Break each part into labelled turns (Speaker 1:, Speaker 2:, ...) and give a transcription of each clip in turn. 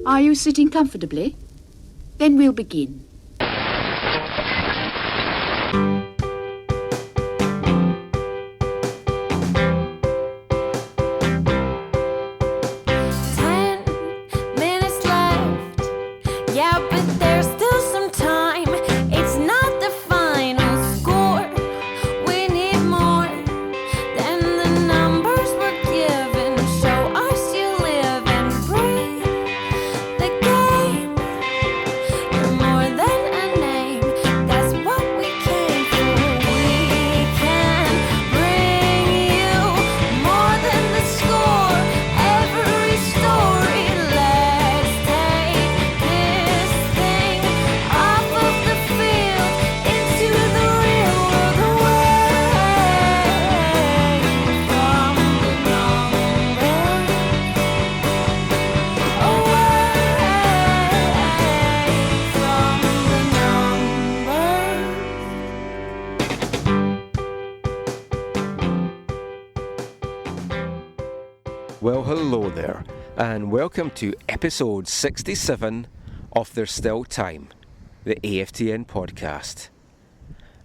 Speaker 1: Are you sitting comfortably? Then we'll begin.
Speaker 2: Well, hello there, and welcome to episode 67 of There's Still Time, the AFTN podcast.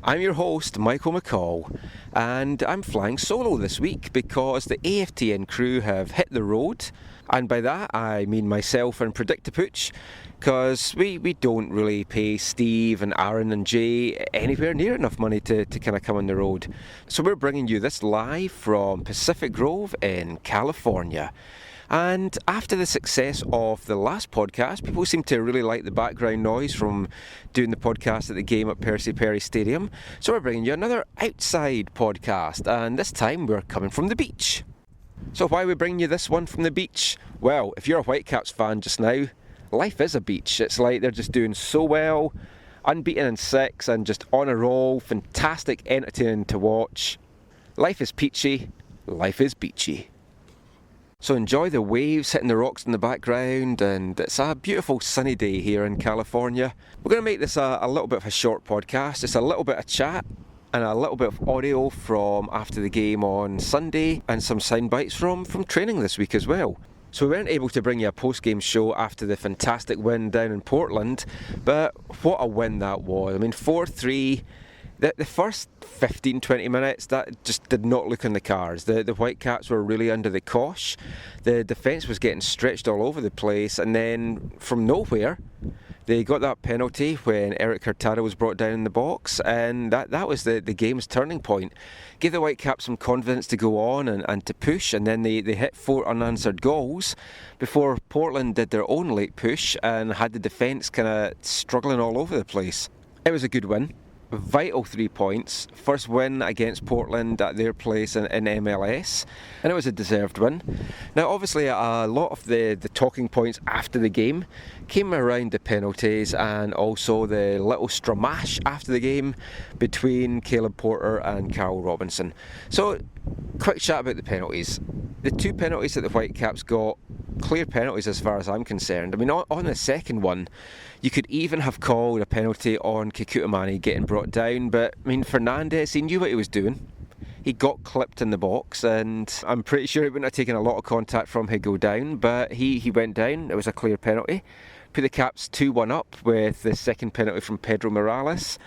Speaker 2: I'm your host, Michael McColl, and I'm flying solo this week because the AFTN crew have hit the road, and by that I mean myself and Predictapooch, because we don't really pay Steve and Aaron and Jay anywhere near enough money to kind of come on the road. So we're bringing you this live from Pacific Grove in California. And after the success of the last podcast, people seem to really like the background noise from doing the podcast at the game at Percy Perry Stadium. So we're bringing you another outside podcast, and this time we're coming from the beach. So why are we bringing you this one from the beach? Well, if you're a Whitecaps fan just now, life is a beach. It's like they're just doing so well, unbeaten in 6 and just on a roll, fantastic entertaining to watch. Life is peachy, life is beachy. So enjoy the waves hitting the rocks in the background, and it's a beautiful sunny day here in California. We're going to make this a little bit of a short podcast, just a little bit of chat and a little bit of audio from after the game on Sunday and some sound bites from training this week as well. So we weren't able to bring you a post-game show after the fantastic win down in Portland, but what a win that was. I mean, 4-3. The first 15-20 minutes, that just did not look in the cards. The Whitecaps were really under the cosh. The defence was getting stretched all over the place, and then from nowhere, they got that penalty when Eric Hurtado was brought down in the box, and that was the game's turning point. Gave the Whitecaps some confidence to go on and to push, and then they hit 4 unanswered goals before Portland did their own late push and had the defence kind of struggling all over the place. It was a good win. Vital 3 points. First win against Portland at their place in MLS, and it was a deserved win. Now obviously a lot of the talking points after the game came around the penalties and also the little stramash after the game between Caleb Porter and Carl Robinson. So quick chat about the penalties. The 2 penalties that the Whitecaps got, clear penalties as far as I'm concerned. I mean, on the second one, you could even have called a penalty on Kekutamani getting brought down, but I mean, Fernandez, he knew what he was doing. He got clipped in the box, and I'm pretty sure he wouldn't have taken a lot of contact from him go down, but he went down. It was a clear penalty. Put the Caps 2-1 up with the second penalty from Pedro Morales.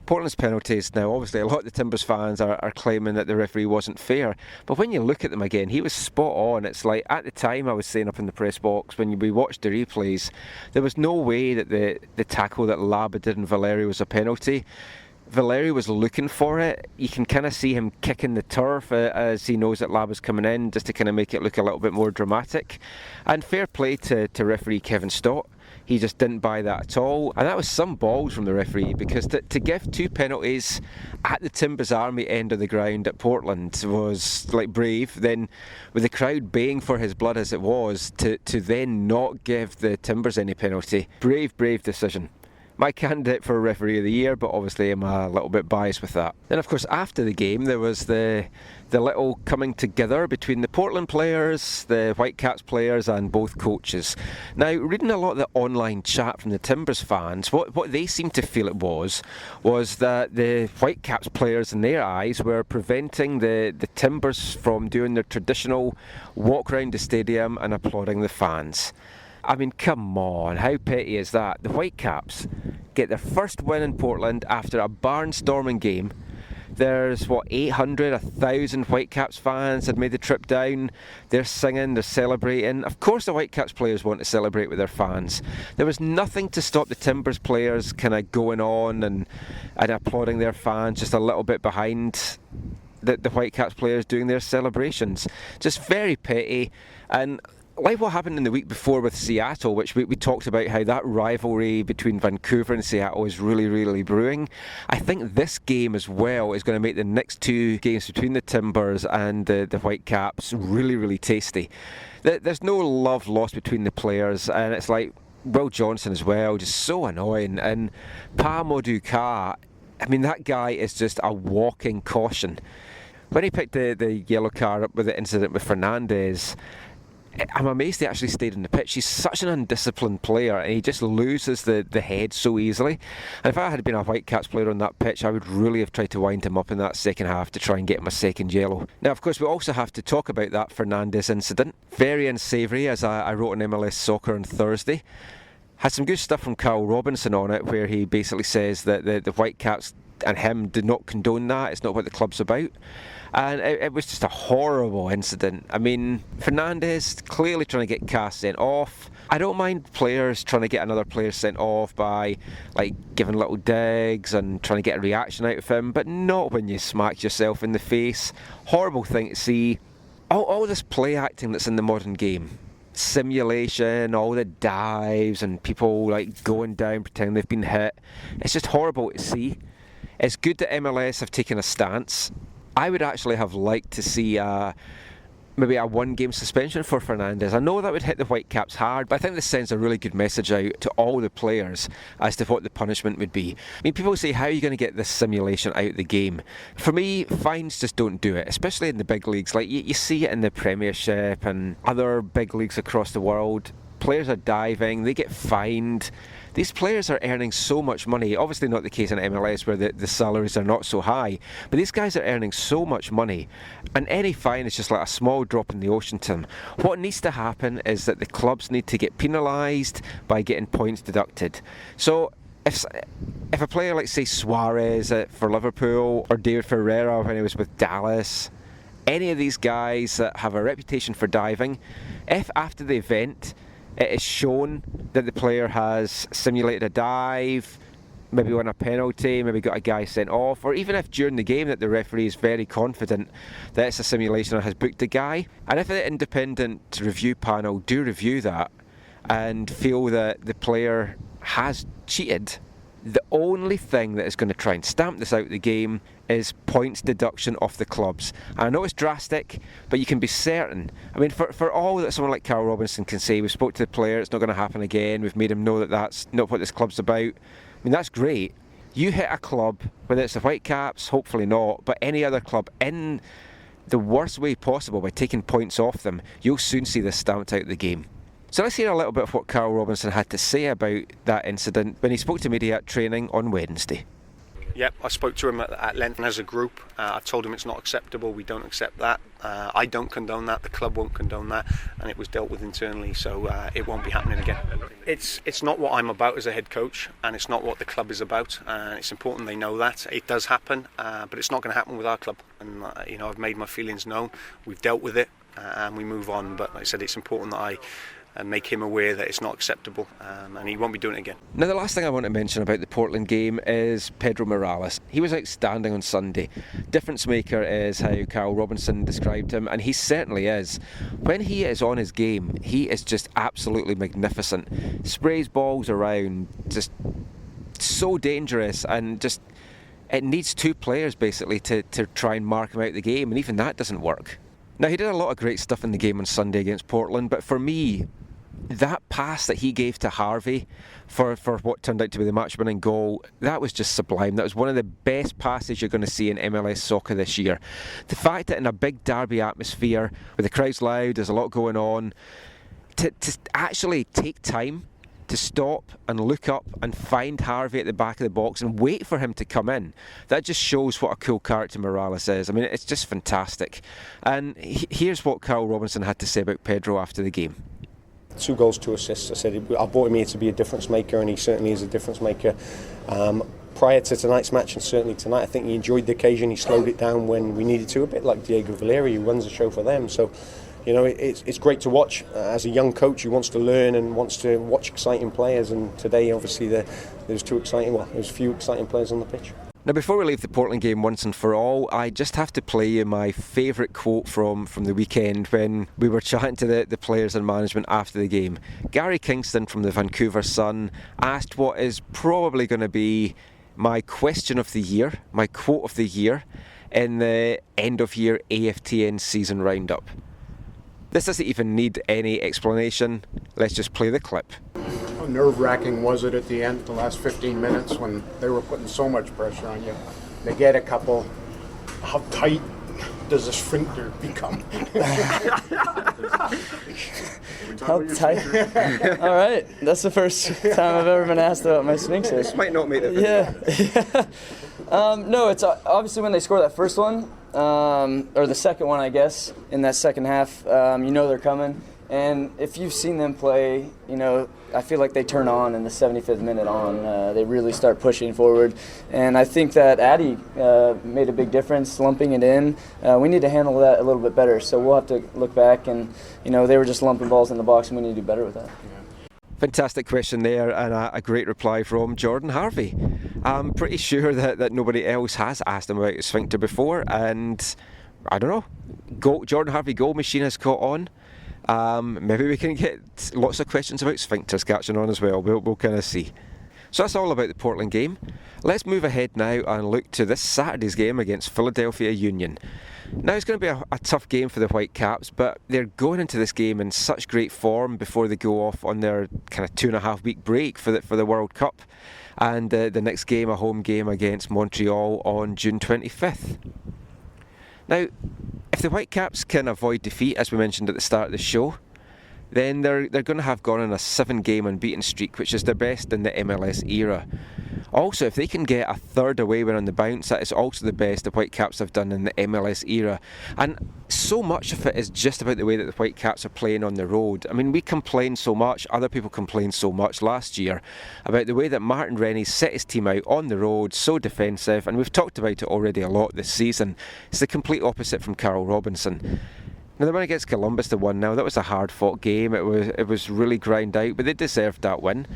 Speaker 2: Portland's penalties, now obviously a lot of the Timbers fans are claiming that the referee wasn't fair, but when you look at them again, he was spot on. It's like, at the time I was saying up in the press box, when we watched the replays, there was no way that the tackle that Laba did in Valeri was a penalty. Valeri was looking for it. You can kind of see him kicking the turf as he knows that Laba's coming in, just to kind of make it look a little bit more dramatic. And fair play to referee Kevin Stott. He just didn't buy that at all, and that was some balls from the referee, because to give 2 penalties at the Timbers Army end of the ground at Portland was like brave. Then with the crowd baying for his blood as it was, to then not give the Timbers any penalty, brave decision. My candidate for referee of the year, but obviously I'm a little bit biased with that. Then of course after the game there was the little coming together between the Portland players, the Whitecaps players and both coaches. Now, reading a lot of the online chat from the Timbers fans, what they seemed to feel it was that the Whitecaps players in their eyes were preventing the Timbers from doing their traditional walk around the stadium and applauding the fans. I mean, come on, how petty is that? The Whitecaps get their first win in Portland after a barnstorming game. There's, 800, 1,000 Whitecaps fans had made the trip down. They're singing, they're celebrating. Of course the Whitecaps players want to celebrate with their fans. There was nothing to stop the Timbers players kind of going on and applauding their fans just a little bit behind the Whitecaps players doing their celebrations. Just very petty. And like what happened in the week before with Seattle, which we talked about how that rivalry between Vancouver and Seattle is really, really brewing. I think this game as well is going to make the next two games between the Timbers and the Whitecaps really, really tasty. There's no love lost between the players, and it's like Will Johnson as well, just so annoying. And Pa Moduka, I mean, that guy is just a walking caution. When he picked the yellow card up with the incident with Fernandez, I'm amazed he actually stayed on the pitch. He's such an undisciplined player and he just loses the head so easily. And if I had been a Whitecaps player on that pitch, I would really have tried to wind him up in that second half to try and get him a second yellow. Now, of course, we also have to talk about that Fernandez incident. Very unsavoury, as I wrote on MLS Soccer on Thursday. Had some good stuff from Carl Robinson on it, where he basically says that the Whitecaps and him did not condone that. It's not what the club's about. And it was just a horrible incident. I mean, Fernandez clearly trying to get Cass sent off. I don't mind players trying to get another player sent off by giving little digs and trying to get a reaction out of him, but not when you smack yourself in the face. Horrible thing to see. All this play acting that's in the modern game. Simulation, all the dives and people going down pretending they've been hit. It's just horrible to see. It's good that MLS have taken a stance. I would actually have liked to see maybe a one-game suspension for Fernandez. I know that would hit the Whitecaps hard, but I think this sends a really good message out to all the players as to what the punishment would be. I mean, people say, how are you going to get this simulation out of the game? For me, fines just don't do it, especially in the big leagues. You see it in the Premiership and other big leagues across the world. Players are diving, they get fined. These players are earning so much money. Obviously not the case in MLS where the salaries are not so high, but these guys are earning so much money, and any fine is just like a small drop in the ocean to them. What needs to happen is that the clubs need to get penalised by getting points deducted. So if a player like, say, Suarez for Liverpool, or David Ferreira when he was with Dallas, any of these guys that have a reputation for diving, if after the event it is shown that the player has simulated a dive, maybe won a penalty, maybe got a guy sent off, or even if during the game that the referee is very confident that it's a simulation and has booked a guy, and if the independent review panel do review that and feel that the player has cheated, the only thing that is going to try and stamp this out of the game is points deduction off the clubs. And I know it's drastic, but you can be certain. I mean, for all that someone like Carl Robinson can say, we spoke to the player, it's not going to happen again, we've made him know that that's not what this club's about. I mean, that's great. You hit a club, whether it's the Whitecaps, hopefully not, but any other club, in the worst way possible by taking points off them, you'll soon see this stamped out of the game. So let's hear a little bit of what Carl Robinson had to say about that incident when he spoke to media at training on Wednesday.
Speaker 3: Yep, I spoke to him at length as a group. I told him it's not acceptable, we don't accept that. I don't condone that, the club won't condone that, and it was dealt with internally, so it won't be happening again. It's not what I'm about as a head coach, and it's not what the club is about. It's important they know that. It does happen, but it's not going to happen with our club. And I've made my feelings known, we've dealt with it, and we move on. But like I said, it's important that I make him aware that it's not acceptable, and he won't be doing it again.
Speaker 2: Now, the last thing I want to mention about the Portland game is Pedro Morales. He was outstanding on Sunday. Difference maker is how Carl Robinson described him, and he certainly is. When he is on his game, he is just absolutely magnificent. Sprays balls around, just so dangerous, and just it needs two players basically to try and mark him out of the game, and even that doesn't work. Now, he did a lot of great stuff in the game on Sunday against Portland, but for me, that pass that he gave to Harvey for what turned out to be the match-winning goal, that was just sublime. That was one of the best passes you're going to see in MLS soccer this year. The fact that in a big derby atmosphere, with the crowds loud, there's a lot going on, to actually take time to stop and look up and find Harvey at the back of the box and wait for him to come in, that just shows what a cool character Morales is. I mean, it's just fantastic. And here's what Carl Robinson had to say about Pedro after the game.
Speaker 4: 2 goals, 2 assists. I said I brought him here to be a difference maker, and he certainly is a difference maker. Prior to tonight's match, and certainly tonight, I think he enjoyed the occasion. He slowed it down when we needed to, a bit like Diego Valeri, who runs the show for them. So, it's great to watch. As a young coach who wants to learn and wants to watch exciting players, and today, obviously, there's a few exciting players on the pitch.
Speaker 2: Now, before we leave the Portland game once and for all, I just have to play you my favourite quote from the weekend when we were chatting to the players and management after the game. Gary Kingston from the Vancouver Sun asked what is probably going to be my question of the year, my quote of the year, in the end-of-year AFTN season roundup. This doesn't even need any explanation. Let's just play the clip.
Speaker 5: How nerve-wracking was it at the end, the last 15 minutes, when they were putting so much pressure on you? They get a couple. How tight does the sphincter become?
Speaker 6: How tight? All right, that's the first time I've ever been asked about my sphincter.
Speaker 2: This might not make the video.
Speaker 6: Yeah. No, it's obviously when they score that first one, or the second one, I guess, in that second half, they're coming. And if you've seen them play, I feel like they turn on in the 75th minute on. They really start pushing forward. And I think that Addy made a big difference, lumping it in. We need to handle that a little bit better. So we'll have to look back and, they were just lumping balls in the box, and we need to do better with that.
Speaker 2: Fantastic question there, and a great reply from Jordan Harvey. I'm pretty sure that nobody else has asked him about his sphincter before, and I don't know. Jordan Harvey goal machine has caught on. Maybe we can get lots of questions about sphincters catching on as well. We'll kind of see. So that's all about the Portland game. Let's move ahead now and look to this Saturday's game against Philadelphia Union. Now, it's going to be a tough game for the Whitecaps, but they're going into this game in such great form before they go off on their kind of 2.5 week break for the World Cup. And the next game, a home game against Montreal on June 25th. Now, if the Whitecaps can avoid defeat, as we mentioned at the start of the show, then they're going to have gone on a 7-game unbeaten streak, which is their best in the MLS era. Also, if they can get a third away win on the bounce, that is also the best the Whitecaps have done in the MLS era. And so much of it is just about the way that the Whitecaps are playing on the road. I mean, we complained so much, other people complained so much last year about the way that Martin Rennie set his team out on the road, so defensive, and we've talked about it already a lot this season. It's the complete opposite from Carl Robinson. Now, the one against Columbus, the 1-0, that was a hard-fought game. It was really grind out, but they deserved that win.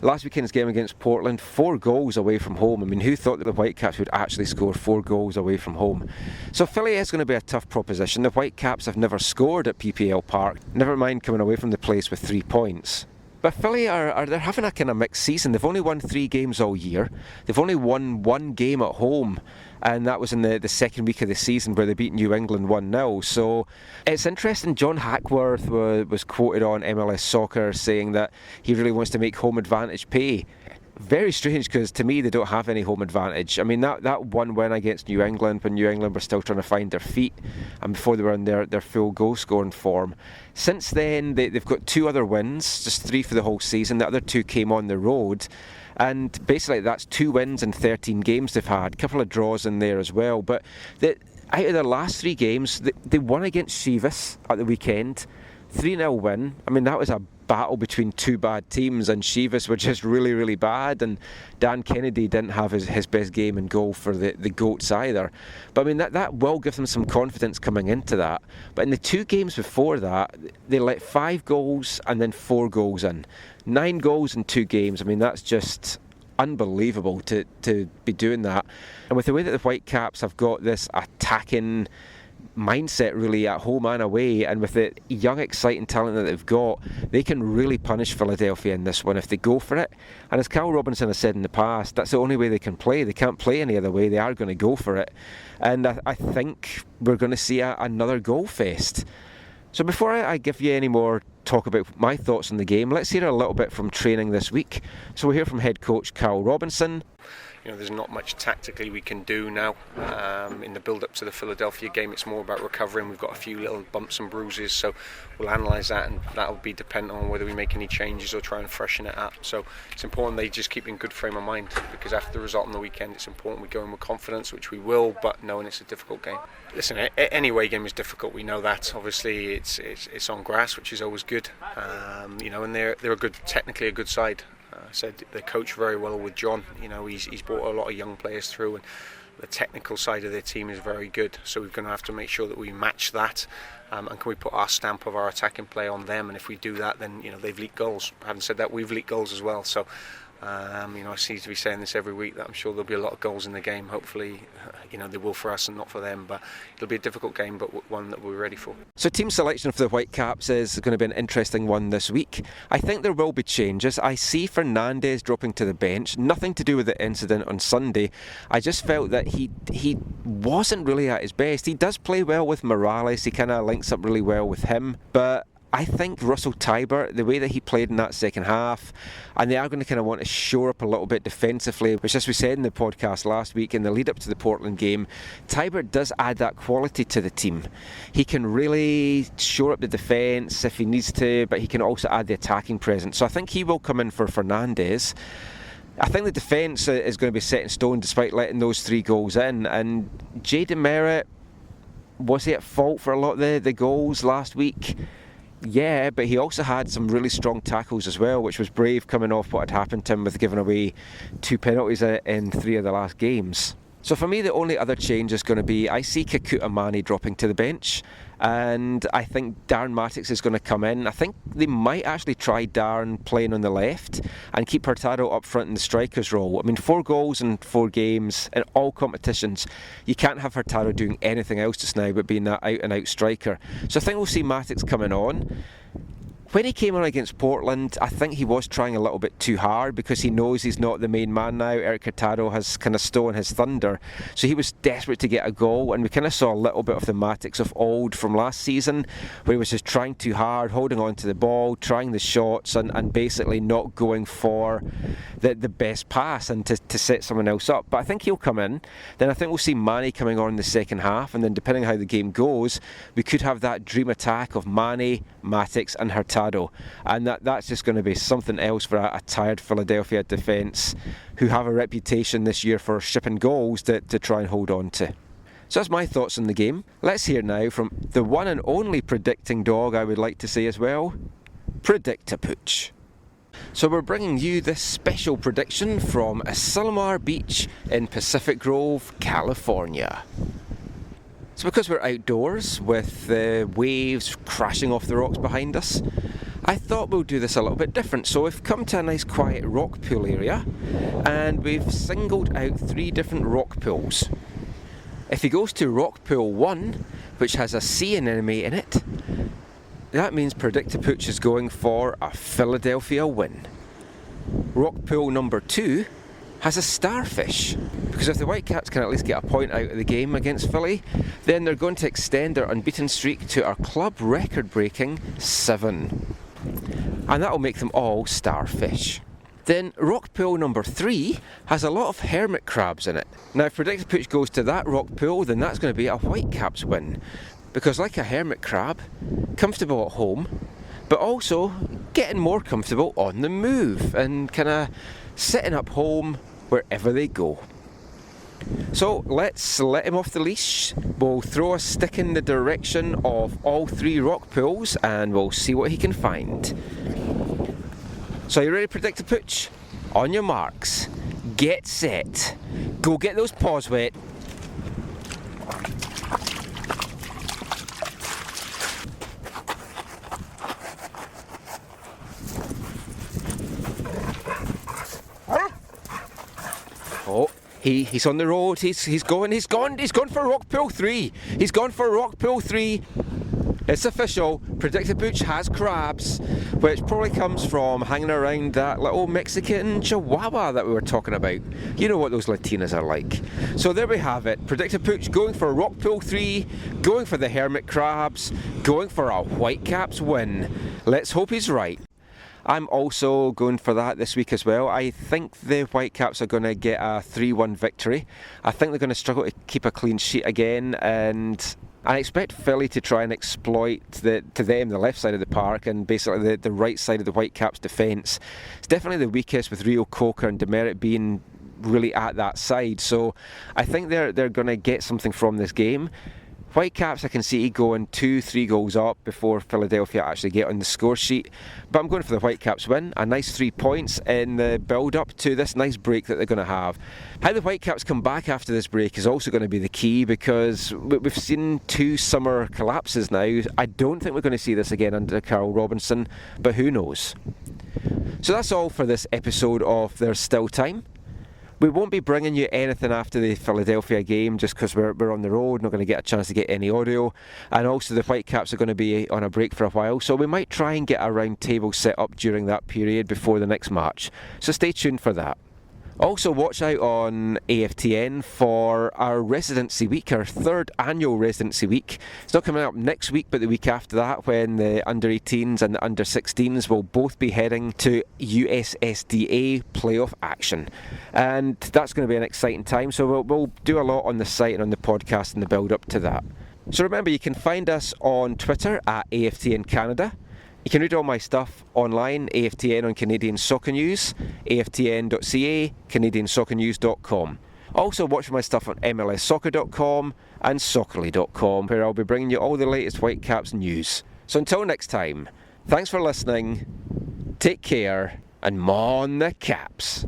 Speaker 2: Last weekend's game against Portland, 4 goals away from home. I mean, who thought that the Whitecaps would actually score 4 goals away from home? So Philly is going to be a tough proposition. The Whitecaps have never scored at PPL Park, never mind coming away from the place with 3 points. But Philly they're having a kind of mixed season. They've only won 3 games all year. They've only won 1 game at home, and that was in the second week of the season where they beat New England 1-0. So it's interesting. John Hackworth was quoted on MLS Soccer saying that he really wants to make home advantage pay. Very strange, because to me they don't have any home advantage. I mean, that one win against New England, when New England were still trying to find their feet and before they were in their full goal scoring form. Since then they've got 2 other wins, just 3 for the whole season. The other 2 came on the road, and basically that's 2 wins in 13 games they've had, a couple of draws in there as well. But out of their last 3 games, they won against Chivas at the weekend, 3-0 win. I mean, that was a battle between 2 bad teams, and Chivas were just really, really bad, and Dan Kennedy didn't have his best game in goal for the Goats either. But I mean, that will give them some confidence coming into that. But in the 2 games before that, they let 5 goals and then 4 goals in. 9 goals in 2 games. I mean, that's just unbelievable to be doing that. And with the way that the Whitecaps have got this attacking mindset really at home and away, and with the young exciting talent that they've got, they can really punish Philadelphia in this one if they go for it. And as Carl Robinson has said in the past, that's the only way they can play. They can't play any other way. They are going to go for it, and I think we're going to see another goal fest. So before I give you any more talk about my thoughts on the game, let's hear a little bit from training this week. So we'll hear from head coach Carl Robinson.
Speaker 3: there's not much tactically we can do now. In the build-up to the Philadelphia game, it's more about recovering. We've got a few little bumps and bruises, so we'll analyse that, and that'll be dependent on whether we make any changes or try and freshen it up. So it's important they just keep in good frame of mind, because after the result on the weekend, it's important we go in with confidence, which we will, but knowing it's a difficult game. Listen, any away game is difficult. We know that. Obviously, it's on grass, which is always good. And they're technically a good side. Said they coach very well with John. He's brought a lot of young players through, and the technical side of their team is very good. So we're going to have to make sure that we match that, and can we put our stamp of our attacking play on them? And if we do that, then they've leaked goals. Having said that, we've leaked goals as well. So I seem to be saying this every week, that I'm sure there'll be a lot of goals in the game. Hopefully, they will for us and not for them. But it'll be a difficult game, but one that we're ready for.
Speaker 2: So team selection for the Whitecaps is going to be an interesting one this week. I think there will be changes. I see Fernandez dropping to the bench. Nothing to do with the incident on Sunday. I just felt that he wasn't really at his best. He does play well with Morales. He kind of links up really well with him. But I think Russell Tybert, the way that he played in that second half, and they are going to kind of want to shore up a little bit defensively, which, as we said in the podcast last week in the lead up to the Portland game, Tybert does add that quality to the team. He can really shore up the defence if he needs to, but he can also add the attacking presence. So I think he will come in for Fernandez. I think the defence is going to be set in stone despite letting those 3 goals in, and Jay DeMerit, was he at fault for a lot of the goals last week? Yeah, but he also had some really strong tackles as well, which was brave coming off what had happened to him with giving away 2 penalties in 3 of the last games. So for me, the only other change is going to be, I see Kekuta Mane dropping to the bench, and I think Darren Mattocks is going to come in. I think they might actually try Darren playing on the left and keep Hurtado up front in the striker's role. I mean, 4 goals in 4 games in all competitions. You can't have Hurtado doing anything else just now but being that out-and-out striker. So I think we'll see Mattocks coming on. When he came on against Portland, I think he was trying a little bit too hard because he knows he's not the main man now. Eric Hurtado has kind of stolen his thunder. So he was desperate to get a goal, and we kind of saw a little bit of the Mattocks of old from last season, where he was just trying too hard, holding on to the ball, trying the shots, and basically not going for the best pass and to set someone else up. But I think he'll come in. Then I think we'll see Mane coming on in the second half, and then depending on how the game goes, we could have that dream attack of Mane, Mattocks and Hurtado. And that's just going to be something else for a tired Philadelphia defence who have a reputation this year for shipping goals to try and hold on to. So that's my thoughts on the game. Let's hear now from the one and only predicting dog, I would like to say as well, Predictapooch. So we're bringing you this special prediction from Asilomar Beach in Pacific Grove, California. So because we're outdoors with the waves crashing off the rocks behind us, I thought we'll do this a little bit different. So we've come to a nice quiet rock pool area, and we've singled out 3 different rock pools. If he goes to rock pool 1, which has a sea anemone in it, that means Predictapooch is going for a Philadelphia win. Rock pool number 2 has a starfish, because if the Whitecaps can at least get a point out of the game against Philly, then they're going to extend their unbeaten streak to our club record-breaking 7. And that will make them all starfish. Then rock pool number 3 has a lot of hermit crabs in it. Now if Predictapooch goes to that rock pool, then that's going to be a Whitecaps win, because like a hermit crab, comfortable at home, but also getting more comfortable on the move and kind of sitting up home wherever they go. So let's let him off the leash. We'll throw a stick in the direction of all 3 rock pools and we'll see what he can find. So you ready, Predictapooch? On your marks, get set, go get those paws wet. Oh, he's on the road. He's gone for rock pool 3. He's gone for rock pool 3. It's official. Predictapooch has crabs, which probably comes from hanging around that little Mexican chihuahua that we were talking about. You know what those Latinas are like. So there we have it. Predictapooch going for rock pool 3, going for the hermit crabs, going for a Whitecaps win. Let's hope he's right. I'm also going for that this week as well. I think the Whitecaps are going to get a 3-1 victory. I think they're going to struggle to keep a clean sheet again, and I expect Philly to try and exploit the left side of the park and basically the right side of the Whitecaps' defence. It's definitely the weakest, with Rio Coker and Demerit being really at that side. So I think they're going to get something from this game. Whitecaps, I can see going 2-3 goals up before Philadelphia actually get on the score sheet. But I'm going for the Whitecaps win. A nice 3 points in the build-up to this nice break that they're going to have. How the Whitecaps come back after this break is also going to be the key, because we've seen 2 summer collapses now. I don't think we're going to see this again under Carl Robinson, but who knows. So that's all for this episode of There's Still Time. We won't be bringing you anything after the Philadelphia game just because we're on the road, not going to get a chance to get any audio, and also the Whitecaps are going to be on a break for a while, so we might try and get a round table set up during that period before the next match, so stay tuned for that. Also, watch out on AFTN for our residency week, our 3rd annual residency week. It's not coming up next week, but the week after that, when the under-18s and the under-16s will both be heading to USSDA playoff action. And that's going to be an exciting time, so we'll do a lot on the site and on the podcast in the build-up to that. So remember, you can find us on Twitter at AFTN Canada. You can read all my stuff online, AFTN on Canadian Soccer News, aftn.ca, canadiansoccernews.com. Also watch my stuff on mlssoccer.com and soccerly.com, where I'll be bringing you all the latest Whitecaps news. So until next time, thanks for listening, take care, and mon the Caps.